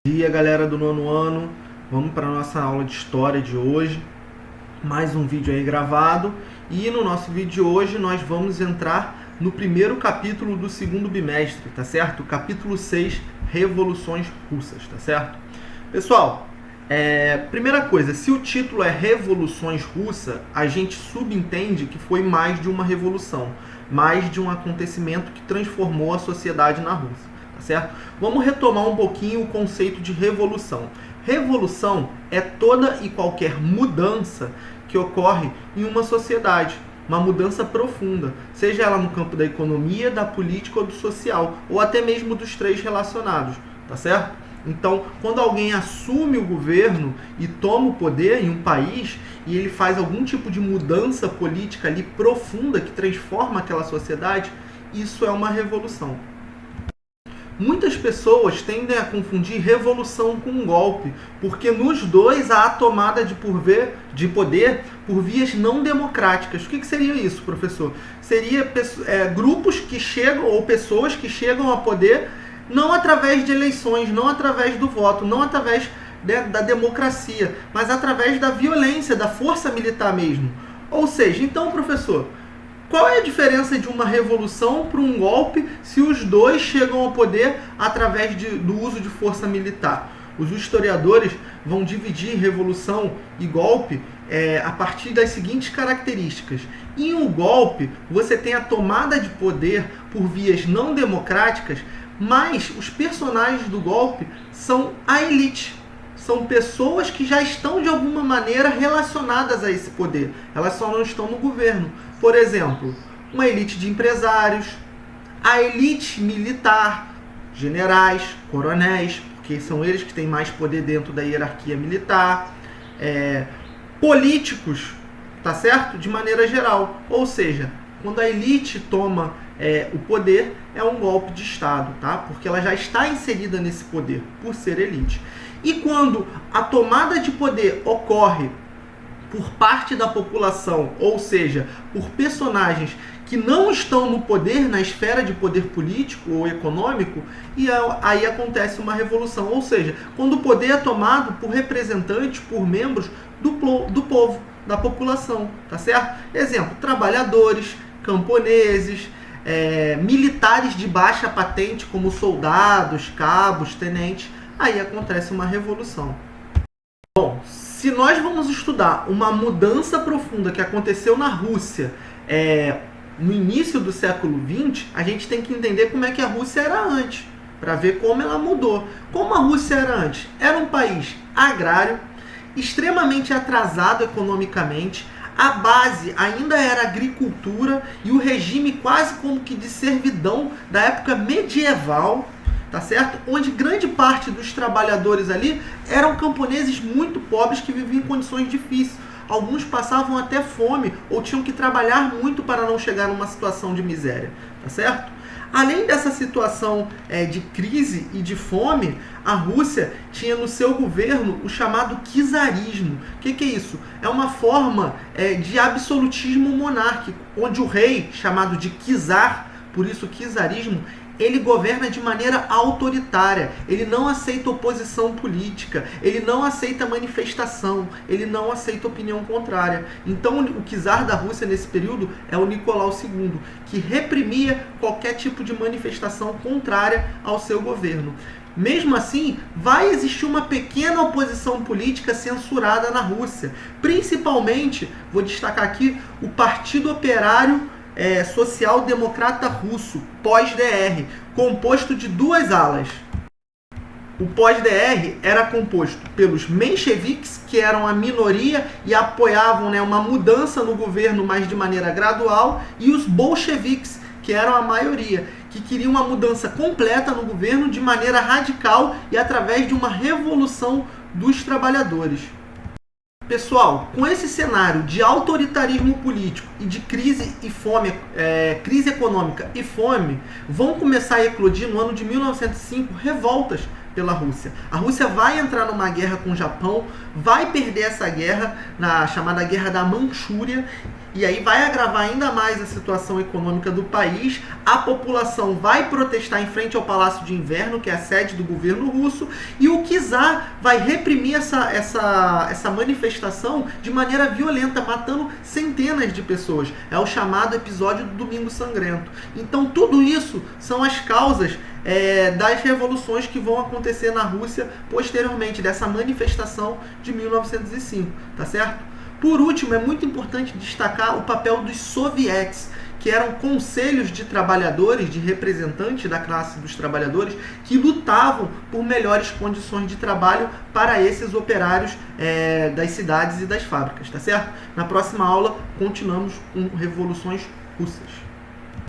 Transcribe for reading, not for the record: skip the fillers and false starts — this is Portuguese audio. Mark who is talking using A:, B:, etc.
A: Bom dia, galera do nono ano. Vamos para a nossa aula de história de hoje. Mais um vídeo aí gravado. E no nosso vídeo de hoje nós vamos entrar no primeiro capítulo do segundo bimestre, tá certo? Capítulo 6, Revoluções Russas, tá certo? Pessoal, primeira coisa, se o título é Revoluções Russas, a gente subentende que foi mais de uma revolução, mais de um acontecimento que transformou a sociedade na Rússia. Tá certo? Vamos retomar um pouquinho o conceito de revolução. Revolução é toda e qualquer mudança que ocorre em uma sociedade, uma mudança profunda, seja ela no campo da economia, da política ou do social, ou até mesmo dos três relacionados, tá certo? Então, quando alguém assume o governo e toma o poder em um país e ele faz algum tipo de mudança política ali profunda que transforma aquela sociedade, isso é uma revolução. Muitas pessoas tendem a confundir revolução com um golpe, porque nos dois há a tomada de poder por vias não democráticas. O que seria isso, professor? Seria grupos que chegam, ou pessoas que chegam ao poder não através de eleições, não através do voto, não através da democracia, mas através da violência, da força militar mesmo. Ou seja, então, professor, qual é a diferença de uma revolução para um golpe se os dois chegam ao poder através do uso de força militar? Os historiadores vão dividir revolução e golpe a partir das seguintes características. Em um golpe, você tem a tomada de poder por vias não democráticas, mas os personagens do golpe são a elite. São pessoas que já estão de alguma maneira relacionadas a esse poder. Elas só não estão no governo. Por exemplo, uma elite de empresários, a elite militar, generais, coronéis, porque são eles que têm mais poder dentro da hierarquia militar, políticos, tá certo? De maneira geral. Ou seja, quando a elite toma o poder, é um golpe de Estado, tá? Porque ela já está inserida nesse poder, por ser elite. E quando a tomada de poder ocorre por parte da população, ou seja, por personagens que não estão no poder, na esfera de poder político ou econômico, e aí acontece uma revolução. Ou seja, quando o poder é tomado por representantes, por membros do povo, da população, tá certo? Exemplo, trabalhadores, camponeses, militares de baixa patente, como soldados, cabos, tenentes, aí acontece uma revolução. Bom, se nós vamos estudar uma mudança profunda que aconteceu na Rússia no início do século XX, a gente tem que entender como é que a Rússia era antes, para ver como ela mudou. Como a Rússia era antes? Era um país agrário, extremamente atrasado economicamente, a base ainda era a agricultura e o regime quase como que de servidão da época medieval, tá certo? Onde grande parte dos trabalhadores ali eram camponeses muito pobres que viviam em condições difíceis. Alguns passavam até fome ou tinham que trabalhar muito para não chegar numa situação de miséria, tá certo? Além dessa situação de crise e de fome, a Rússia tinha no seu governo o chamado czarismo. O que é isso? É uma forma de absolutismo monárquico, onde o rei, chamado de czar, por isso czarismo, ele governa de maneira autoritária, ele não aceita oposição política, ele não aceita manifestação, ele não aceita opinião contrária. Então o czar da Rússia nesse período é o Nicolau II, que reprimia qualquer tipo de manifestação contrária ao seu governo. Mesmo assim, vai existir uma pequena oposição política censurada na Rússia. Principalmente, vou destacar aqui, o Partido Operário Social-Democrata Russo, pós-DR, composto de duas alas. O pós-DR era composto pelos mencheviques, que eram a minoria e apoiavam uma mudança no governo, mas de maneira gradual, e os bolcheviques, que eram a maioria, que queriam uma mudança completa no governo de maneira radical e através de uma revolução dos trabalhadores. Pessoal, com esse cenário de autoritarismo político e de crise e fome, crise econômica e fome, vão começar a eclodir no ano de 1905 revoltas pela Rússia. A Rússia vai entrar numa guerra com o Japão, vai perder essa guerra, na chamada Guerra da Manchúria, e aí vai agravar ainda mais a situação econômica do país. A população vai protestar em frente ao Palácio de Inverno, que é a sede do governo russo, e o czar vai reprimir essa manifestação de maneira violenta, matando centenas de pessoas. É o chamado episódio do Domingo Sangrento. Então tudo isso são as causas das revoluções que vão acontecer na Rússia posteriormente, dessa manifestação de 1905, tá certo? Por último, é muito importante destacar o papel dos sovietes, que eram conselhos de trabalhadores, de representantes da classe dos trabalhadores, que lutavam por melhores condições de trabalho para esses operários das cidades e das fábricas, tá certo? Na próxima aula, continuamos com revoluções russas.